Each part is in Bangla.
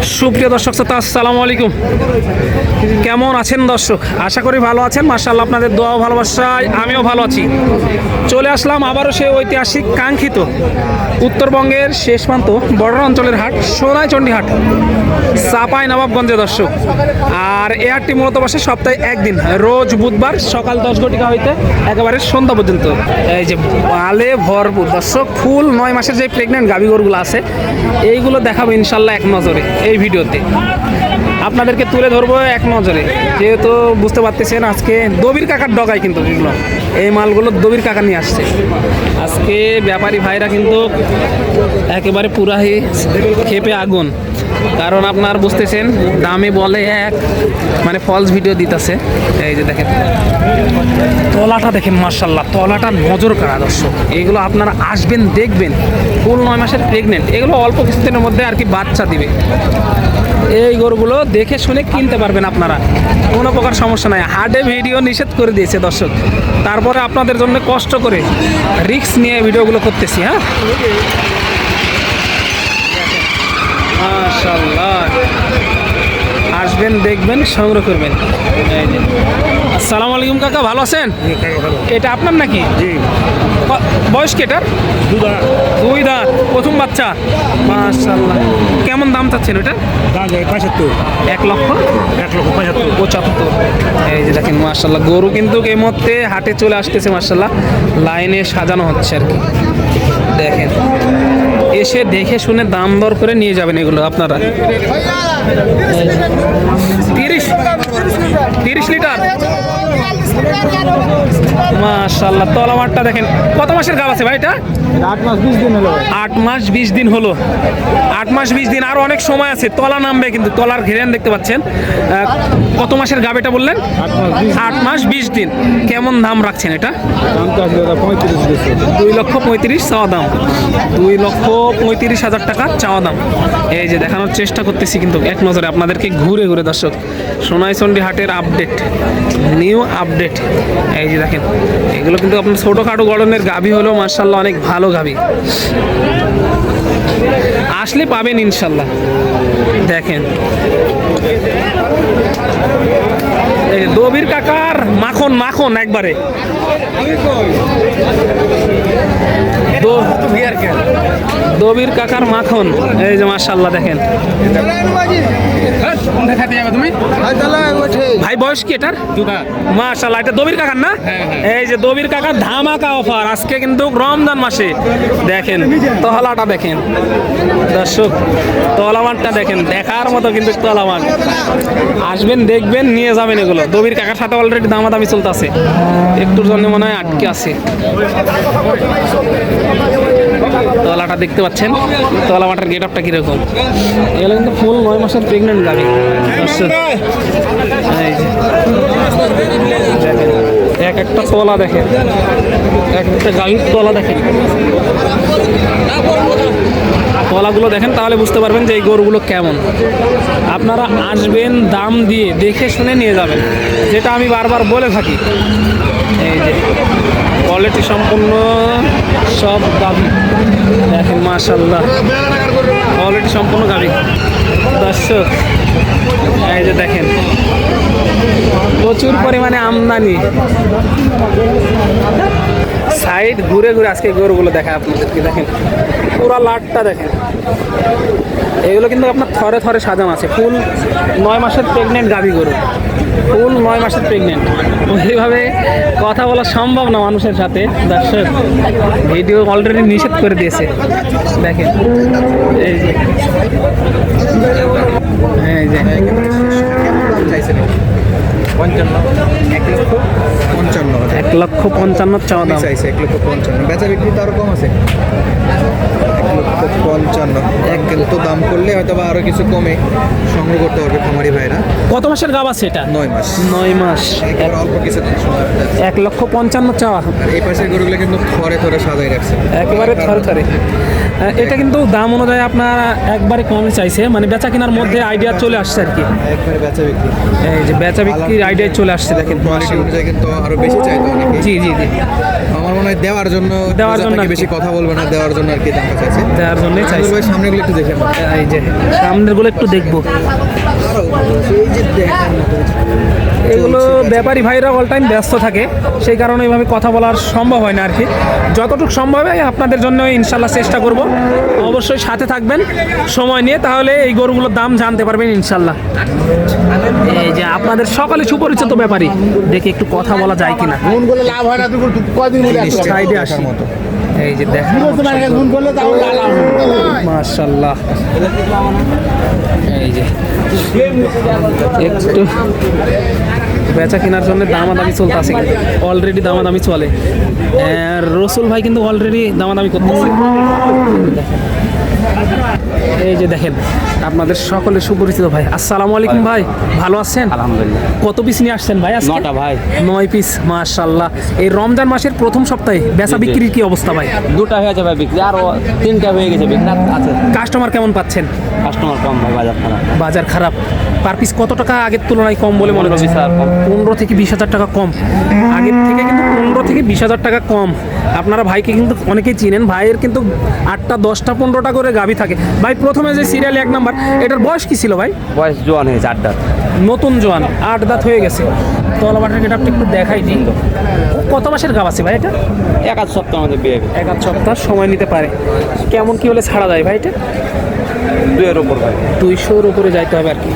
সুপ্রিয় দর্শক শ্রোতা, আসসালামু আলাইকুম। কেমন আছেন দর্শক? আশা করি ভালো আছেন। মাশাআল্লাহ, আপনাদের দোয়া ও ভালোবাসায় আমিও ভালো আছি। চলে আসলাম আবারও সেই ঐতিহাসিক কাঙ্ক্ষিত উত্তরবঙ্গের শেষ প্রান্ত বর্ডার অঞ্চলের হাট, সোনাইচন্ডী হাট, চাঁপাইনবাবগঞ্জে দর্শক। আর এই হাটটি মূলত বসে সপ্তাহে একদিন, রোজ বুধবার সকাল 10 ঘটিকা হইতে একেবারে সন্ধ্যা পর্যন্ত। এই যে আলে ভরপুর দর্শক, ফুল 9 মাসের যে প্রেগনেন্ট গাভী গরুগুলো আছে এইগুলো দেখাবো ইনশাল্লাহ এক নজরে এই ভিডিওতে। আপনাদেরকে তুলে ধরবো এক নজরে, যেহেতু বুঝতে পারতেছেন আজকে দবির কাকার ডগায় কিন্তু এগুলো, এই মালগুলো দবির কাকা নিয়ে আসছে। আজকে ব্যাপারী ভাইরা কিন্তু একেবারে পুরাই খেপে আগুন, কারণ আপনার বুঝতেছেন দামে বলে এক, মানে ফলস ভিডিও দিতেছে। এই যে দেখেন তলাটা দেখেন, মার্শাল্লাহ তলাটা নজর কাড়া দর্শক। এইগুলো আপনারা আসবেন দেখবেন, ফুল 9 মাসের প্রেগনেন্ট, এগুলো অল্প কিছুদিনের মধ্যে আর কি বাচ্চা দিবে। এই গরুগুলো দেখে শুনে কিনতে পারবেন আপনারা, কোনো প্রকার সমস্যা নাই। হাটে ভিডিও নিষেধ করে দিয়েছে দর্শক, তারপরে আপনাদের জন্য কষ্ট করে রিস্ক নিয়ে ভিডিওগুলো করতেছি। হ্যাঁ, মাশাআল্লাহ, আসবেন দেখবেন সংগ্রহ করবেন। এই যে আসসালামু আলাইকুম কাকা, ভালো আছেন? এটা আপনার নাকি? বয়স কি এটার? 2 দাঁত, প্রথম বাচ্চা। মাশাআল্লাহ, কেমন দাম চাচ্ছেন ওটা? 1,75,000। এই যে দেখেন মাশাআল্লাহ, গরু কিন্তু এই মুহূর্তে হাটে চলে আসতেছে মাশাআল্লাহ, লাইনে সাজানো হচ্ছে আর কি। দেখেন এসে দেখে শুনে দাম দর করে নিয়ে যাবেন এগুলো আপনারা। 30 লিটার, মাশাআল্লাহ। তলামারটা দেখেন, কত মাসের গাব আছে ভাই এটা? 8 মাস 20 দিন হলো। 8 মাস 20 দিন হলো। 8 মাস 20 দিন, আরো অনেক সময় আছে, তলা নামবে কিন্তু। তলার ঘেরান দেখতে পাচ্ছেন। কত মাসের গাব এটা বললেন? 8 মাস 20 দিন। কেমন দাম রাখছেন এটা? দাম তো আসলে 35 দিচ্ছে। 2,35,000 চাওয়া দাম, 2,35,000 টাকা চাওয়া দাম। এই যে দেখানোর চেষ্টা করতেছি কিন্তু এক নজরে আপনাদেরকে ঘুরে ঘুরে দর্শক, সোনাইচন্ডী হাটের আপডেট, নিউ আপডেট। এই যে দেখেন এগুলো কিন্তু আপনার ছোটোখাটো গড়নের গাভী হলেও মাশাআল্লাহ অনেক ভালো গাভী, আসলে পাবেন ইনশাল্লাহ। দেখেন এই দবির কাকার মাখন মাখন একবারে। দবির কাকার মাখন, এই যে মাশাআল্লাহ দেখেন। ভাই বয়স কি এটার? মাশাআল্লাহ, এটা দবির কাকার না? এই যে দবির কাকার ধামাকা অফার আজকে কিন্তু রমজান মাসে। দেখেন তলাটা দেখেন দর্শক, তলামানটা দেখেন, দেখার মতো কিন্তু তলামান। আসবেন দেখবেন নিয়ে যাবেন এগুলো। দবির কাকার সাথে অলরেডি দামাদামি চলতেছে, একটুর জন্য মনে হয় আটকে আছে। তলাটা দেখতে পাচ্ছেন, তলা মাটার গেট আপটা কিরকম। এগুলো কিন্তু ফুল 9 মাসের প্রেগনেন্ট গাভী। এক একটা তলা দেখেন, এক একটা গাভীর তলা দেখেন, তলাগুলো দেখেন, তাহলে বুঝতে পারবেন যে এই গরুগুলো কেমন। আপনারা আসবেন দাম দিয়ে দেখে শুনে নিয়ে যাবেন, যেটা আমি বারবার বলে থাকি। এই যে কোয়ালিটি সম্পন্ন সব গাভী দেখেন মাশাআল্লাহ, কোয়ালিটি সম্পন্ন গাভী দর্শক। এই যে দেখেন প্রচুর পরিমাণে আমদানি। সাইড ঘুরে ঘুরে আজকে গরুগুলো দেখায় আপনাদেরকে। দেখেন পুরো লাটটা দেখেন, এগুলো কিন্তু আপনার থরে থরে সাজানো আছে। ফুল 9 মাসের প্রেগনেন্ট গাভী গরু, ফুল 9 মাসের প্রেগনেন্ট। এইভাবে কথা বলা সম্ভব না মানুষের সাথে দর্শক, ভিডিও অলরেডি নিষেধ করে দিয়েছে। দেখেন এই যে, এই যে 1,55,000 চাওয়া দাম। 1,55,000 বেচা বিক্রি তো আরো কম আছে। 1,55,000 কিন্তু দাম করলে হয়তো বা আরো কিছু কমে সংগ্রহ করতে পারবে খামারি ভাইরা। কত মাসের গাব আছে এটা? 9 মাস। 9 মাস, অল্প কিছু। 1,55,000 চাওয়া। আর এই পাশের গরুগুলো কিন্তু থরে থরে সাজাই রাখছে, একেবারে থরে থরে। এটা কিন্তু দাম অনুযায়ী আপনার একবারে কমে চাইছে, মানে বেচা কেনার মধ্যে আইডিয়া চলে আসছে আর কি। একবারে বেচা বিক্রি, এই যে বেচা বিক্রির আইডিয়া চলে আসছে দেখেন। কোয়ালিটি অনুযায়ী কিন্তু আরো বেশি চাইতো অনেকে। জি জি জি, আমার মনে হয় দেওয়ার জন্য দেওয়ার জন্য আপনাকে আর কি। বেশি কথা বলবে না, দেওয়ার জন্য আর কি দামটা চাইছে। দেওয়ার জন্যই আন্দুল চাইছি। ভাই সামনেগুলো একটু দেখেন। এই যে সামনেরগুলো একটু দেখবো। আরো এই যে দেখেন এগুলো ব্যাপারী ভাইরা অল টাইম ব্যস্ত থাকে, সেই কারণে এইভাবে কথা বলার সম্ভব হয় না আর কি। যতটুকু সম্ভব হয় আপনাদের জন্য ইনশাল্লাহ চেষ্টা করব। অবশ্যই সাথে থাকবেন সময় নিয়ে, তাহলে এই গরুগুলোর দাম জানতে পারবেন ইনশাল্লাহ। এই যে আপনাদের সকালে সুপরিচিত ব্যাপারী, দেখে একটু কথা বলা যায় কিনা। ফোন করলে লাভ হয় না, তুই কদিন সাইডে আসি। এই যে দেখেন ফোন করলে তাহলে লাভ মাশাআল্লাহ। এই যে একটু বেচা কেনার জন্য দামাদামি চলতেছে, অলরেডি দামাদামি চলে। আর রসুল ভাই কিন্তু অলরেডি দামাদামি করতেছে। এই যে দেখেন আপনাদের সকলে সুপরিচিত ভাই। আসসালামু আলাইকুম ভাই, ভালো আছেন? আলহামদুলিল্লাহ। কত পিস নিয়ে আসছেন ভাই আজকে? 9টা ভাই। 9 পিস মাশাআল্লাহ। এই রমজান মাসের প্রথম সপ্তাহে বেচা জি, জি। বিক্রির কি অবস্থা ভাই? 2টা হয়েছে ভাই বিক্রি, আরো 3টা হয়ে গেছে বিক্রি আছে। কাস্টমার কেমন পাচ্ছেন? কাস্টমার কম ভাই, বাজার খারাপ। বাজার খারাপ। পার পিস কত টাকা আগের তুলনায় কম বলে মনে হচ্ছে? 15-20 হাজার কম। 15 থেকে 20 হাজার টাকা কম। আগের থেকে কিন্তু 15 থেকে 20 হাজার টাকা কম। আপনারা ভাইকে কিন্তু অনেকেই চিনেন, ভাইয়ের কিন্তু 8টা 10টা 15টা করে গাভী থাকে। ভাই প্রথমে যে সিরিয়াল 1 নাম্বার, এটার বয়স কি ছিল ভাই? বয়স জোয়ান হয়েছে 8 দাঁত। নতুন জোয়ান, 8 দাঁত হয়ে গেছে। তলাবাটের গেট আপনি একটু দেখাই দিন। কত মাসের গাভ আছে ভাই এটা? 1 সপ্তাহ আমাদের বিয়ে, 1 সপ্তাহ সময় নিতে পারে। কেমন কি হলে ছাড়া যায় ভাই এটা? 2-এর উপর ভাই। 200-র উপরে যাইতে হবে আর কি।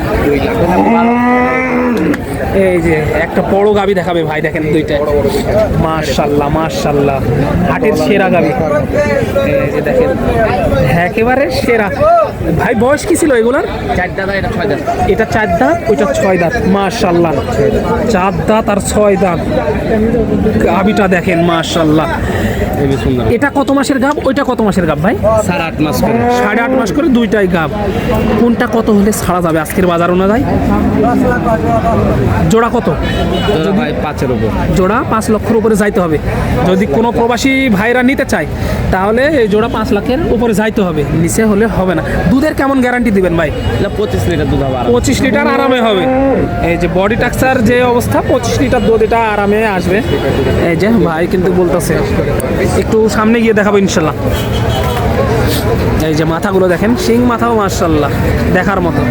এই যে একটা বড় গাবি দেখাবে ভাই, দেখেন দুইটা। মাশাআল্লাহ মাশাআল্লাহ, হাটের সেরা গাবি। এই যে দেখেন একেবারে সেরা। ভাই বয়স কি ছিল এগুলার? 4 দাঁত, এটা 6 দাঁত। এটা 4 দাঁত, ওইটা 6 দাঁত। মাশাআল্লাহ 4 দাঁত আর 6 দাঁত গাবিটা দেখেন মাশাআল্লাহ। খুবই সুন্দর। এটা কত মাসের গাব, ওইটা কত মাসের গাব ভাই? 8.5 মাস করে। 8.5 মাস করে দুইটাই গাব। কোনটা কত হলে ছাড়া যাবে আজকের বাজার অনুযায়ী? জোড়া কত? দাদা ভাই 5-এর উপর। জোড়া 5 লক্ষের উপরে যাইতে হবে। যদি কোনো প্রবাসী ভাইরা নিতে চায় তাহলে এই জোড়া 5 লাখের উপরে যাইতে হবে, নিচে হলে হবে না। দুধের কেমন গ্যারান্টি দিবেন ভাই? এটা 25 লিটার দুধ হবে। 25 লিটার আরামে হবে। এই যে বডি টাক্সার যে অবস্থা, 25 লিটার দুধ এটা আরামে আসবে। এই যে ভাই কিন্তু বলতেছে, একটু সামনে গিয়ে দেখাবো ইনশাল্লাহ। এই যে মাথাগুলো দেখেন, শিং মাথাও মাশাআল্লাহ দেখার মতো।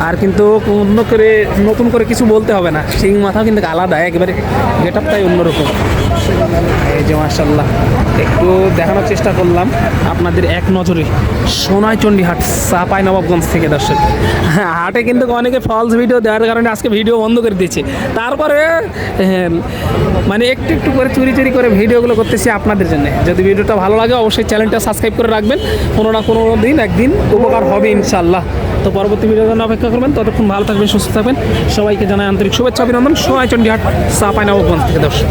আর কিন্তু অন্য করে নতুন করে কিছু বলতে হবে না, শিং মাথাও কিন্তু আলাদা, একেবারে গেট আপটাই অন্যরকম। এই যে মাশাআল্লাহ একটু দেখানোর চেষ্টা করলাম আপনাদের এক নজরে। সোনাইচন্ডী হাট, চাঁপাইনবাবগঞ্জ থেকে দর্শক। হাটে কিন্তু অনেকে ফলস ভিডিও দেওয়ার কারণে আজকে ভিডিও বন্ধ করে দিয়েছে। তারপরে মানে একটু একটু করে চুরি চুরি করে ভিডিওগুলো করতেছি আপনাদের জন্য। যদি ভিডিওটা ভালো লাগে অবশ্যই চ্যানেলটা সাবস্ক্রাইব করে রাখবেন। কোনো না কোনো দিন একদিন উপকার হবে ইনশাআল্লাহ। তো পরবর্তী ভিডিওর জন্য অপেক্ষা করবেন। ততক্ষণ ভালো থাকবেন, সুস্থ থাকবেন। সবাইকে জানাই আন্তরিক শুভেচ্ছা অভিনন্দন। সোনাইচন্ডী হাট, চাঁপাইনবাবগঞ্জ থেকে দর্শক।